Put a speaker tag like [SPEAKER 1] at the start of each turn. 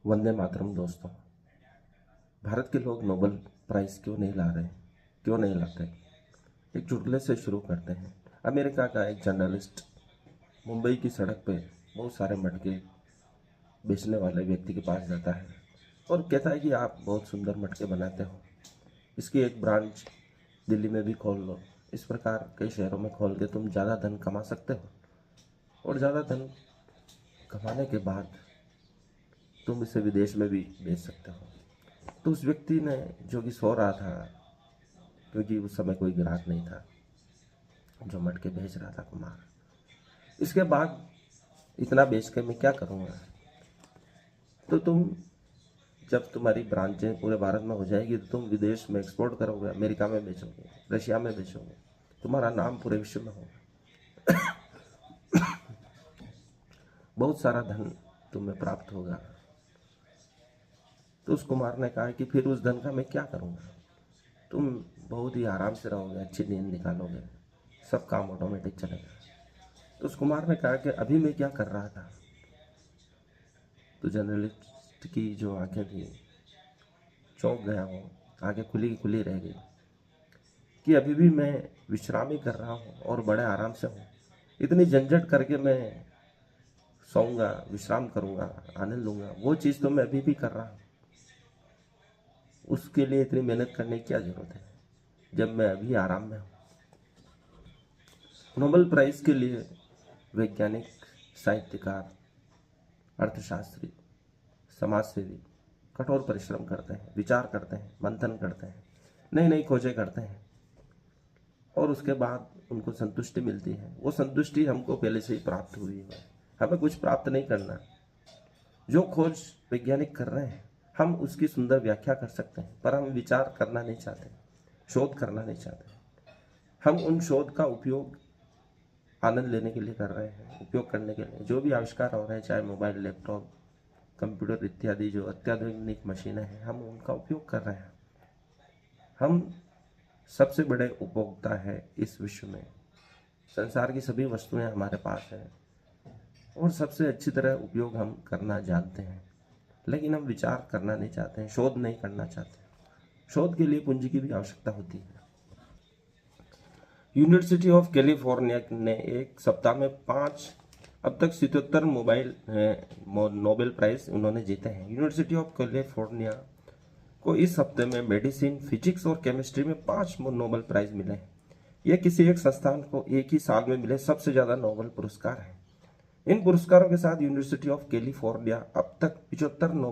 [SPEAKER 1] वंदे मातरम दोस्तों। भारत के लोग नोबेल प्राइज़ क्यों नहीं ला रहे, क्यों नहीं लाते? एक चुटकुले से शुरू करते हैं। अमेरिका का एक जर्नलिस्ट मुंबई की सड़क पे बहुत सारे मटके बेचने वाले व्यक्ति के पास जाता है और कहता है कि आप बहुत सुंदर मटके बनाते हो, इसकी एक ब्रांच दिल्ली में भी खोल लो। इस प्रकार कई शहरों में खोल के तुम ज़्यादा धन कमा सकते हो और ज़्यादा धन कमाने के बाद तुम इसे विदेश में भी बेच सकते हो। तो उस व्यक्ति ने, जो कि सो रहा था क्योंकि उस समय कोई ग्राहक नहीं था, जो मटके बेच रहा था कुमार, इसके बाद इतना बेच के मैं क्या करूँगा? तो तुम, जब तुम्हारी ब्रांचें पूरे भारत में हो जाएगी तो तुम विदेश में एक्सपोर्ट करोगे, अमेरिका में बेचोगे, रशिया में बेचोगे, तुम्हारा नाम पूरे विश्व में होगा, बहुत सारा धन तुम्हें प्राप्त होगा। तो उस कुमार ने कहा कि फिर उस धन का मैं क्या करूँगा? तुम बहुत ही आराम से रहोगे, अच्छी नींद निकालोगे, सब काम ऑटोमेटिक चलेगा। तो उस कुमार ने कहा कि अभी मैं क्या कर रहा था? तो जर्नलिस्ट की जो आंखें थी, चौंक गया वो, आंखें खुली की खुली रह गई कि अभी भी मैं विश्राम ही कर रहा हूँ और बड़े आराम से हूँ। इतनी झंझट करके मैं सोऊंगा, विश्राम करूँगा, आनंद लूँगा, वो चीज़ तो मैं अभी भी कर रहा हूँ। उसके लिए इतनी मेहनत करने की क्या ज़रूरत है जब मैं अभी आराम में हूँ? नोबेल प्राइज़ के लिए वैज्ञानिक, साहित्यकार, अर्थशास्त्री, समाजसेवी कठोर परिश्रम करते हैं, विचार करते हैं, मंथन करते हैं, नई नई खोजें करते हैं और उसके बाद उनको संतुष्टि मिलती है। वो संतुष्टि हमको पहले से ही प्राप्त हुई है, हमें कुछ प्राप्त नहीं करना। जो खोज वैज्ञानिक कर रहे हैं, हम उसकी सुंदर व्याख्या कर सकते हैं, पर हम विचार करना नहीं चाहते, शोध करना नहीं चाहते। हम उन शोध का उपयोग आनंद लेने के लिए कर रहे हैं, उपयोग करने के लिए। जो भी आविष्कार हो रहे हैं, चाहे मोबाइल, लैपटॉप, कंप्यूटर इत्यादि जो अत्याधुनिक मशीनें हैं, हम उनका उपयोग कर रहे हैं। हम सबसे बड़े उपभोक्ता हैं इस विश्व में। संसार की सभी वस्तुएं हमारे पास हैं और सबसे अच्छी तरह उपयोग हम करना जानते हैं, लेकिन हम विचार करना नहीं चाहते हैं, शोध नहीं करना चाहते। शोध के लिए पूंजी की भी आवश्यकता होती है। यूनिवर्सिटी ऑफ कैलिफोर्निया ने एक सप्ताह में 5 अब तक 77 नोबेल प्राइज उन्होंने जीते हैं। यूनिवर्सिटी ऑफ कैलिफोर्निया को इस हफ्ते में मेडिसिन, फिजिक्स और केमिस्ट्री में 5 नोबेल प्राइज मिले हैं। यह किसी एक संस्थान को एक ही साल में मिले सबसे ज़्यादा नोबेल पुरस्कार हैं। इन पुरस्कारों के साथ यूनिवर्सिटी ऑफ कैलिफोर्निया अब तक 75 नोबेल